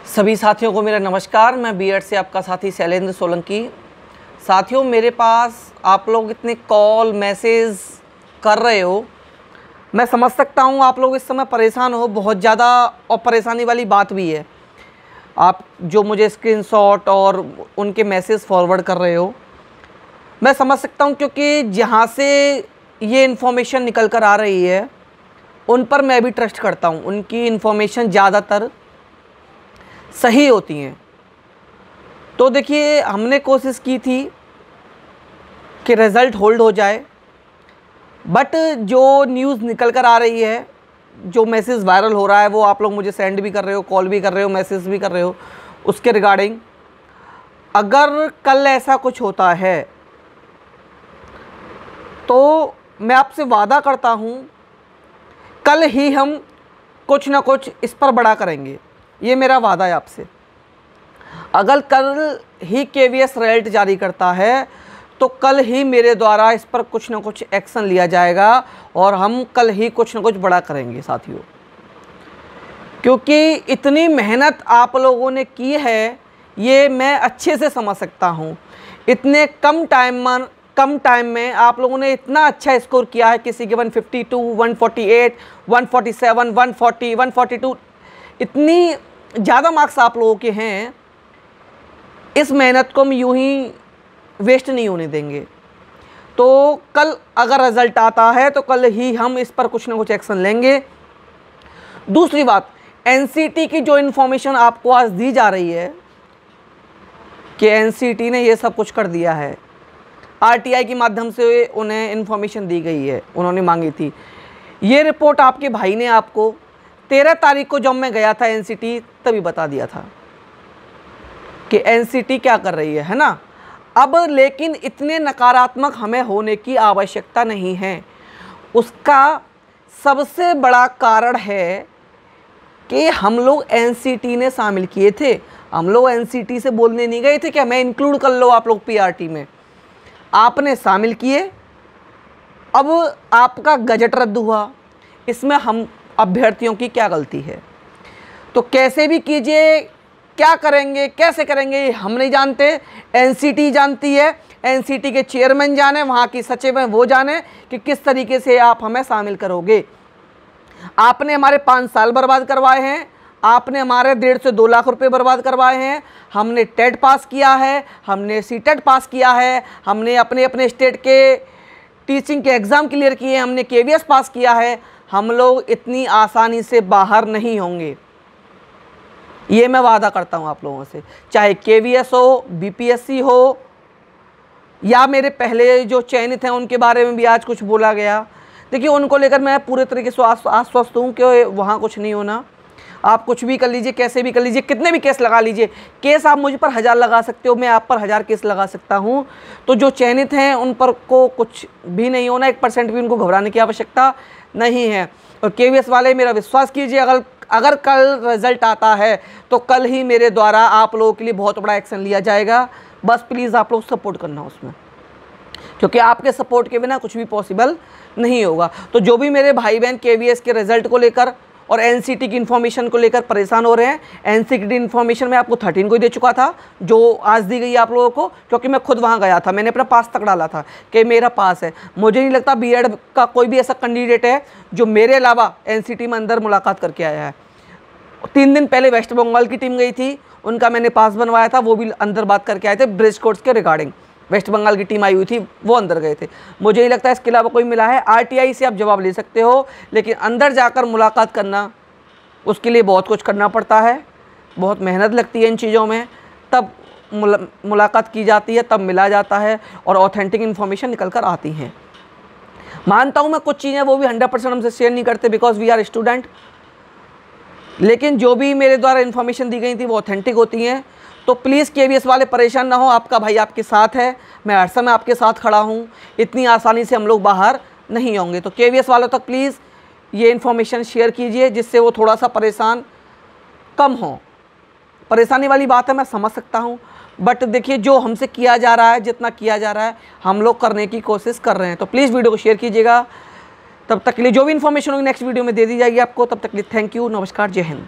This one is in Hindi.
सभी साथियों को मेरा नमस्कार। मैं बीएड से आपका साथी शैलेंद्र सोलंकी। साथियों, मेरे पास आप लोग इतने कॉल मैसेज कर रहे हो, मैं समझ सकता हूँ आप लोग इस समय परेशान हो बहुत ज़्यादा, और परेशानी वाली बात भी है। आप जो मुझे स्क्रीनशॉट और उनके मैसेज फॉरवर्ड कर रहे हो, मैं समझ सकता हूँ, क्योंकि जहाँ से ये इन्फॉर्मेशन निकल कर आ रही है उन पर मैं भी ट्रस्ट करता हूँ। उनकी इन्फॉर्मेशन ज़्यादातर सही होती हैं। तो देखिए, हमने कोशिश की थी कि रिज़ल्ट होल्ड हो जाए, बट जो न्यूज़ निकल कर आ रही है, जो मैसेज वायरल हो रहा है, वो आप लोग मुझे सेंड भी कर रहे हो, कॉल भी कर रहे हो, मैसेज भी कर रहे हो, उसके रिगार्डिंग अगर कल ऐसा कुछ होता है तो मैं आपसे वादा करता हूँ कल ही हम कुछ ना कुछ इस पर बड़ा करेंगे। ये मेरा वादा है आपसे। अगर कल ही केवीएस रिजल्ट जारी करता है तो कल ही मेरे द्वारा इस पर कुछ ना कुछ एक्शन लिया जाएगा और हम कल ही कुछ ना कुछ बड़ा करेंगे साथियों। क्योंकि इतनी मेहनत आप लोगों ने की है, ये मैं अच्छे से समझ सकता हूँ। इतने कम टाइम में आप लोगों ने इतना अच्छा स्कोर किया है। किसी के 152, 148, 147, 140, 142, इतनी ज़्यादा मार्क्स आप लोगों के हैं। इस मेहनत को हम यूं ही वेस्ट नहीं होने देंगे। तो कल अगर रिज़ल्ट आता है तो कल ही हम इस पर कुछ ना कुछ एक्शन लेंगे। दूसरी बात, एनसीटी की जो इन्फॉर्मेशन आपको आज दी जा रही है कि एनसीटी ने ये सब कुछ कर दिया है, आरटीआई के माध्यम से उन्हें इन्फॉर्मेशन दी गई है, उन्होंने मांगी थी। ये रिपोर्ट आपके भाई ने आपको 13 तारीख को जब मैं गया था एनसीटी, तभी बता दिया था कि एनसीटी क्या कर रही है ना। अब लेकिन इतने नकारात्मक हमें होने की आवश्यकता नहीं है। उसका सबसे बड़ा कारण है कि हम लोग एनसीटी ने शामिल किए थे। हम लोग एनसीटी से बोलने नहीं गए थे कि हमें इंक्लूड कर लो आप लोग पीआरटी में। आपने शामिल किए, अब आपका गजट रद्द हुआ। इसमें हम अभ्यर्थियों की क्या गलती है? तो कैसे भी कीजिए, क्या करेंगे, कैसे करेंगे, हम नहीं जानते, एनसीटी जानती है। एनसीटी के चेयरमैन जाने, वहाँ की सचिव हैं वो जाने कि किस तरीके से आप हमें शामिल करोगे। आपने हमारे 5 साल बर्बाद करवाए हैं, आपने हमारे 1.5 से 2 लाख रुपए बर्बाद करवाए हैं। हमने टेट पास किया है, हमने सीटेट पास किया है, हमने अपने अपने स्टेट के टीचिंग के एग्ज़ाम क्लियर किए, हमने केवीएस पास किया है। हम लोग इतनी आसानी से बाहर नहीं होंगे, ये मैं वादा करता हूँ आप लोगों से। चाहे केवीएस हो, बीपीएससी हो, या मेरे पहले जो चयनित हैं उनके बारे में भी आज कुछ बोला गया। देखिए, उनको लेकर मैं पूरे तरीके से आश्वस्त हूँ कि वहाँ कुछ नहीं होना। आप कुछ भी कर लीजिए, कैसे भी कर लीजिए, कितने भी केस लगा लीजिए। केस आप मुझ पर 1000 लगा सकते हो, मैं आप पर 1000 केस लगा सकता हूँ। तो जो चयनित हैं उन पर को कुछ भी नहीं होना, 1% भी उनको घबराने की आवश्यकता नहीं है। और केवीएस वाले, मेरा विश्वास कीजिए, अगर कल रिजल्ट आता है तो कल ही मेरे द्वारा आप लोगों के लिए बहुत बड़ा एक्शन लिया जाएगा। बस प्लीज़ आप लोग सपोर्ट करना उसमें, क्योंकि आपके सपोर्ट के बिना कुछ भी पॉसिबल नहीं होगा। तो जो भी मेरे भाई बहन केवीएस के रिजल्ट को लेकर और एनसीटी की इन्फॉर्मेशन को लेकर परेशान हो रहे हैं, एनसीटी इंफॉर्मेशन मैं आपको 13 को ही दे चुका था, जो आज दी गई आप लोगों को, क्योंकि मैं खुद वहाँ गया था। मैंने अपना पास तक डाला था कि मेरा पास है। मुझे नहीं लगता बीएड का कोई भी ऐसा कैंडिडेट है जो मेरे अलावा एनसीटी में अंदर मुलाकात करके आया है। 3 दिन पहले वेस्ट बंगाल की टीम गई थी, उनका मैंने पास बनवाया था, वो भी अंदर बात करके आए थे ब्रिज कोर्स के रिगार्डिंग। वेस्ट बंगाल की टीम आई हुई थी, वो अंदर गए थे। मुझे ही लगता है इसके अलावा कोई मिला है। आरटीआई से आप जवाब ले सकते हो, लेकिन अंदर जाकर मुलाकात करना, उसके लिए बहुत कुछ करना पड़ता है, बहुत मेहनत लगती है इन चीज़ों में, तब मुलाकात की जाती है, तब मिला जाता है और ऑथेंटिक इन्फॉर्मेशन निकल कर आती हैं। मानता हूँ मैं कुछ चीज़ें वो भी 100% हमसे शेयर नहीं करते, बिकॉज वी आर स्टूडेंट, लेकिन जो भी मेरे द्वारा इन्फॉर्मेशन दी गई थी वो ऑथेंटिक होती हैं। तो प्लीज़ केवीएस वाले परेशान ना हो, आपका भाई आपके साथ है, मैं हर समय आपके साथ खड़ा हूँ। इतनी आसानी से हम लोग बाहर नहीं होंगे। तो केवीएस वालों तक प्लीज़ ये इन्फॉर्मेशन शेयर कीजिए, जिससे वो थोड़ा सा परेशान कम हो। परेशानी वाली बात है, मैं समझ सकता हूँ, बट देखिए, जो हमसे किया जा रहा है, जितना किया जा रहा है, हम लोग करने की कोशिश कर रहे हैं। तो प्लीज़ वीडियो को शेयर कीजिएगा। तब तक के लिए जो भी इन्फॉर्मेशन होगी नेक्स्ट वीडियो में दे दी जाएगी आपको। तब तक के लिए थैंक यू, नमस्कार, जय हिंद।